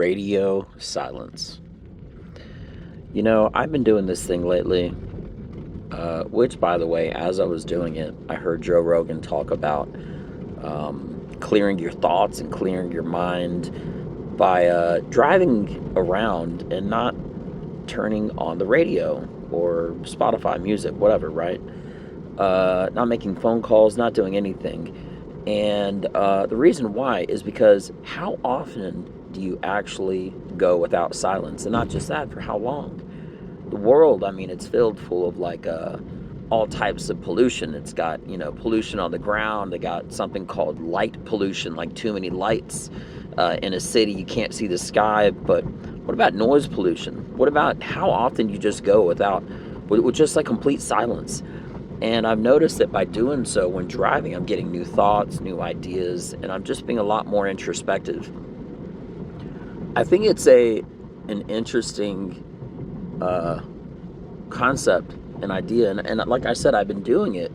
Radio silence. I've been doing this thing lately, which, by the way, as I was doing it, I heard Joe Rogan talk about clearing your thoughts and clearing your mind by driving around and not turning on the radio or Spotify music, whatever, right? Not making phone calls, not doing anything. And the reason why is because how often do you actually go without silence? And not just that, for how long? The world, I mean, it's filled full of all types of pollution. It's got, pollution on the ground. They got something called light pollution, like too many lights in a city. You can't see the sky. But what about noise pollution? What about how often you just go with just like complete silence? And I've noticed that by doing so, when driving, I'm getting new thoughts, new ideas, and I'm just being a lot more introspective. I think it's an interesting concept, an idea, and like I said, I've been doing it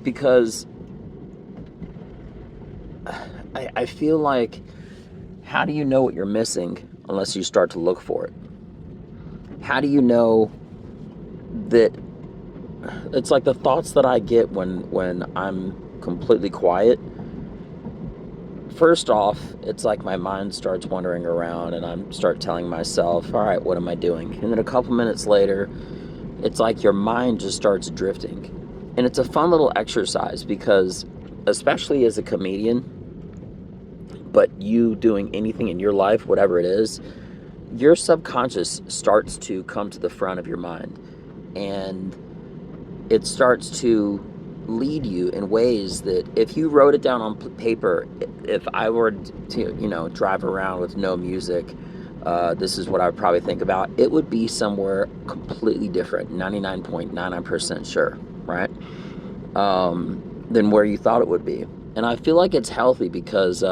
because I feel like, how do you know what you're missing unless you start to look for it? How do you know that it's like the thoughts that I get when I'm completely quiet? First off, it's like my mind starts wandering around and I start telling myself, all right, what am I doing? And then a couple minutes later, it's like your mind just starts drifting. And it's a fun little exercise because, especially as a comedian, but you doing anything in your life, whatever it is, your subconscious starts to come to the front of your mind. And it starts to lead you in ways that if you wrote it down on paper, if I were to, drive around with no music, this is what I would probably think about. It would be somewhere completely different, 99.99% sure, right? Than where you thought it would be. And I feel like it's healthy because,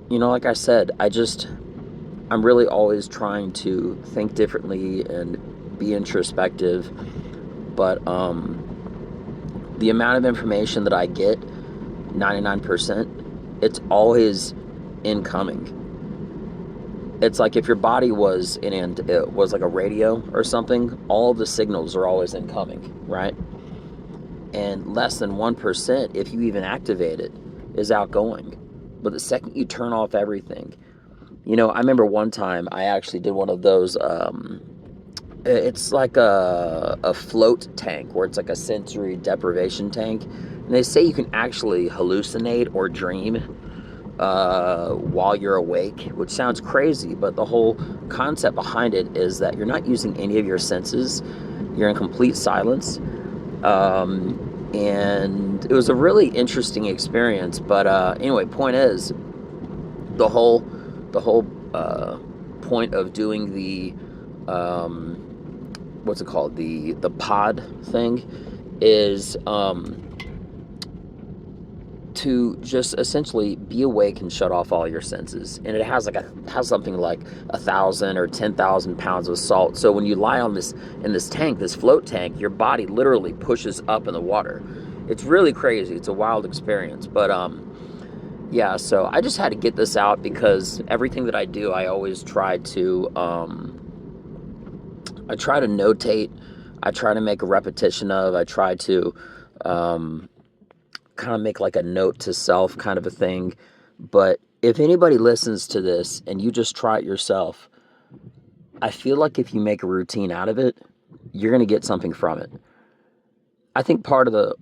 like I said, I'm really always trying to think differently and be introspective, but the amount of information that I get, 99%, it's always incoming. It's like if your body was it was like a radio or something, all the signals are always incoming, right? And less than 1%, if you even activate it, is outgoing. But the second you turn off everything, I remember one time I actually did one of those, it's like a float tank where it's like a sensory deprivation tank. And they say you can actually hallucinate or dream while you're awake, which sounds crazy, but the whole concept behind it is that you're not using any of your senses. You're in complete silence. And it was a really interesting experience. But anyway, point is, the whole point of doing the what's it called, the pod thing, is to just essentially be awake and shut off all your senses. And it has something like 1,000 or 10,000 pounds of salt. So when you lie in this tank, this float tank, your body literally pushes up in the water. It's really crazy. It's a wild experience. But yeah, so I just had to get this out because everything that I do, I always try to notate. I try to make a repetition of. I try to kind of make like a note to self kind of a thing. But if anybody listens to this and you just try it yourself, I feel like if you make a routine out of it, you're going to get something from it. I think part of the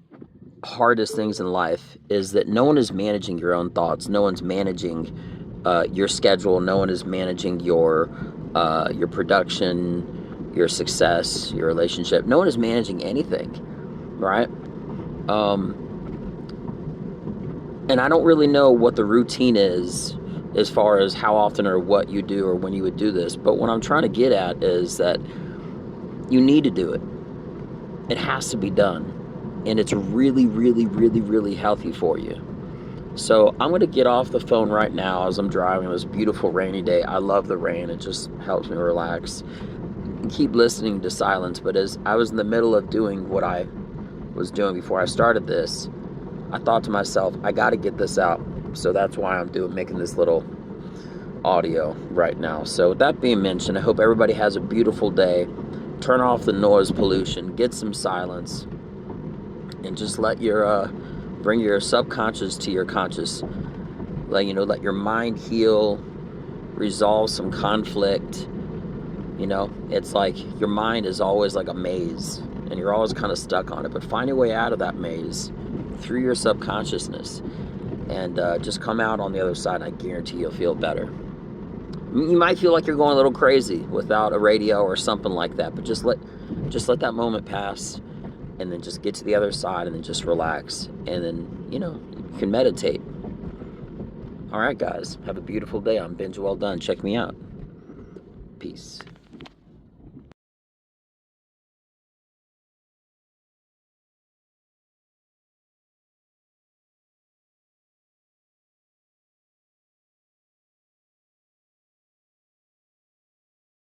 hardest things in life is that no one is managing your own thoughts. No one's managing your schedule. No one is managing your production, your success, your relationship. No one is managing anything, right? And I don't really know what the routine is as far as how often or what you do or when you would do this. But what I'm trying to get at is that you need to do it. It has to be done. And it's really, really, really, really healthy for you. So I'm going to get off the phone right now as I'm driving on this beautiful rainy day. I love the rain. It just helps me relax. And keep listening to silence. But as I was in the middle of doing what I was doing before I started this, I thought to myself, I got to get this out. So that's why I'm making this little audio right now. So with that being mentioned, I hope everybody has a beautiful day. Turn off the noise pollution, get some silence, and just let your bring your subconscious to your conscious. Let your mind heal, resolve some conflict. It's like your mind is always like a maze, and you're always kind of stuck on it. But find your way out of that maze through your subconsciousness, and just come out on the other side. I guarantee you'll feel better. You might feel like you're going a little crazy without a radio or something like that, but just let that moment pass, and then just get to the other side, and then just relax, and then you can meditate. All right, guys, have a beautiful day. I'm Binge Well Done. Check me out. Peace.